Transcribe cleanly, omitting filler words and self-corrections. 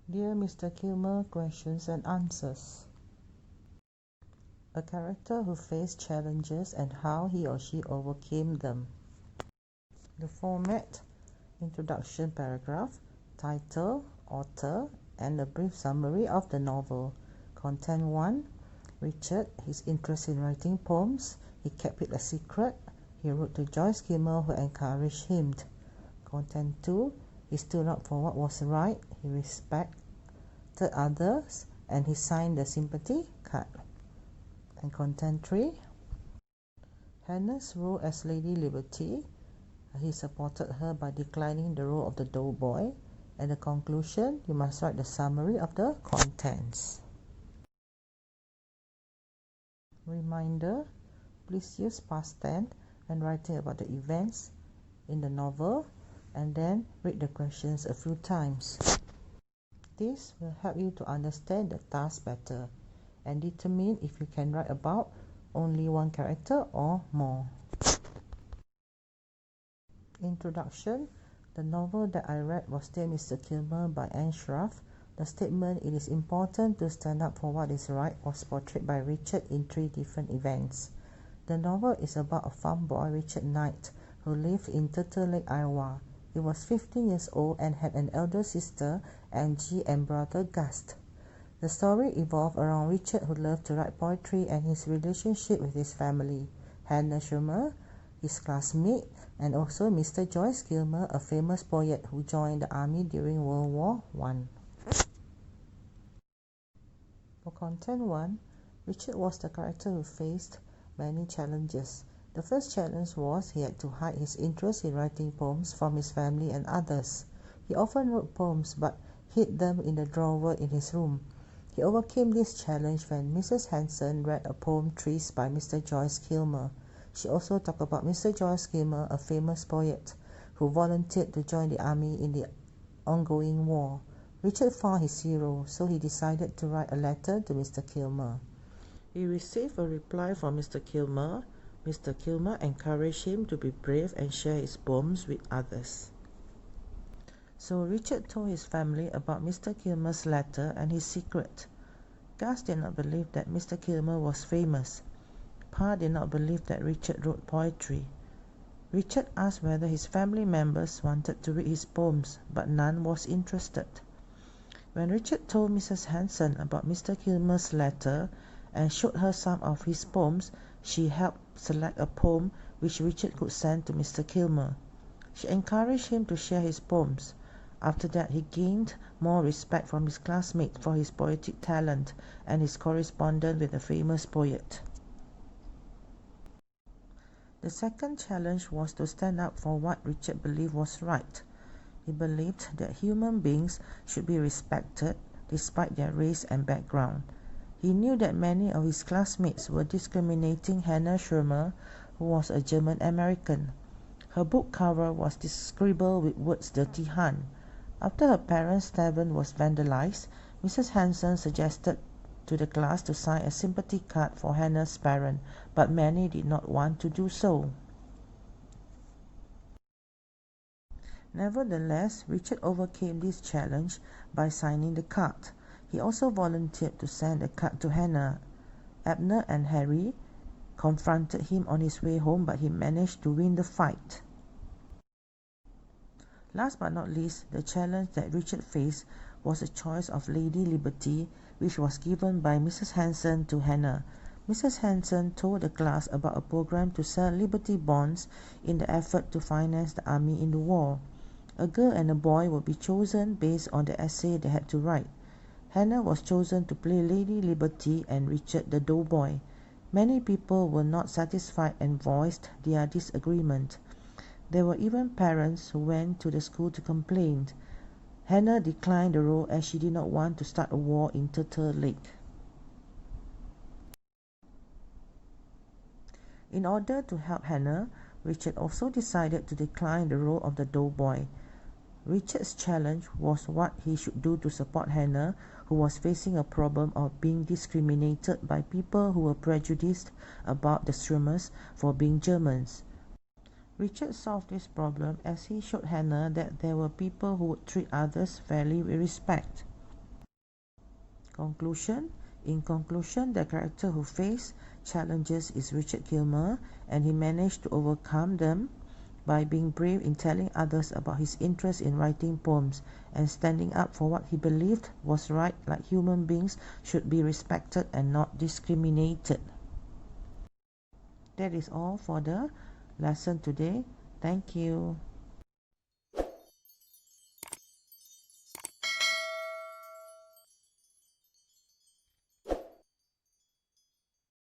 Dear Mr. Kilmer, questions and answers. A character who faced challenges and how he or she overcame them. The format: introduction paragraph, title, author, and a brief summary of the novel. Content 1. Richard, his interest in writing poems. He kept it a secret. He wrote to Joyce Kilmer, who encouraged him. Content 2. He stood up for what was right. He respected others, and he signed the sympathy card. And content 3. Hannah's role as Lady Liberty. He supported her by declining the role of the doughboy. And the conclusion, you must write the summary of the contents. Reminder, please use past tense when writing about the events in the novel, and then read the questions a few times. This will help you to understand the task better and determine if you can write about only one character or more. Introduction. The novel that I read was Dear Mr. Kilmer by Anne Schraff. The statement, "It is important to stand up for what is right," was portrayed by Richard in 3 different events. The novel is about a farm boy, Richard Knight, who lived in Turtle Lake, Iowa. He was 15 years old and had an elder sister, Angie, and brother, Gus. The story evolved around Richard, who loved to write poetry, and his relationship with his family, Hannah Shermer, his classmate, and also Mr. Joyce Kilmer, a famous poet who joined the army during World War I. For Content 1, Richard was the character who faced many challenges. The first challenge was he had to hide his interest in writing poems from his family and others. He often wrote poems but hid them in the drawer in his room. He overcame this challenge when Mrs. Hanson read a poem, Trees, by Mr. Joyce Kilmer. She also talked about Mr. Joyce Kilmer, a famous poet who volunteered to join the army in the ongoing war. Richard found his hero, so he decided to write a letter to Mr. Kilmer. He received a reply from Mr. Kilmer. Mr. Kilmer encouraged him to be brave and share his poems with others. So Richard told his family about Mr. Kilmer's letter and his secret. Gus did not believe that Mr. Kilmer was famous. Pa did not believe that Richard wrote poetry. Richard asked whether his family members wanted to read his poems, but none was interested. When Richard told Mrs. Hanson about Mr. Kilmer's letter and showed her some of his poems, she helped select a poem which Richard could send to Mr. Kilmer. She encouraged him to share his poems. After that, he gained more respect from his classmates for his poetic talent and his correspondence with a famous poet. The second challenge was to stand up for what Richard believed was right. He believed that human beings should be respected despite their race and background. He knew that many of his classmates were discriminating Hannah Shermer, who was a German American. Her book cover was scribbled with words "Dirty Han." After her parents' tavern was vandalized, Mrs. Hanson suggested to the class to sign a sympathy card for Hannah's parents, but many did not want to do so. Nevertheless, Richard overcame this challenge by signing the card. He also volunteered to send a card to Hannah. Abner and Harry confronted him on his way home, but he managed to win the fight. Last but not least, the challenge that Richard faced was a choice of Lady Liberty, which was given by Mrs. Hanson to Hannah. Mrs. Hanson told the class about a program to sell Liberty bonds in the effort to finance the army in the war. A girl and a boy would be chosen based on the essay they had to write. Hannah was chosen to play Lady Liberty and Richard the doughboy. Many people were not satisfied and voiced their disagreement. There were even parents who went to the school to complain. Hannah declined the role as she did not want to start a war in Turtle Lake. In order to help Hannah, Richard also decided to decline the role of the doughboy. Richard's challenge was what he should do to support Hannah, who was facing a problem of being discriminated by people who were prejudiced about the Shermers for being Germans. Richard solved this problem as he showed Hannah that there were people who would treat others fairly with respect. Conclusion. In conclusion, the character who faced challenges is Richard Kilmer, and he managed to overcome them by being brave in telling others about his interest in writing poems and standing up for what he believed was right, like human beings should be respected and not discriminated. That is all for the lesson today. Thank you.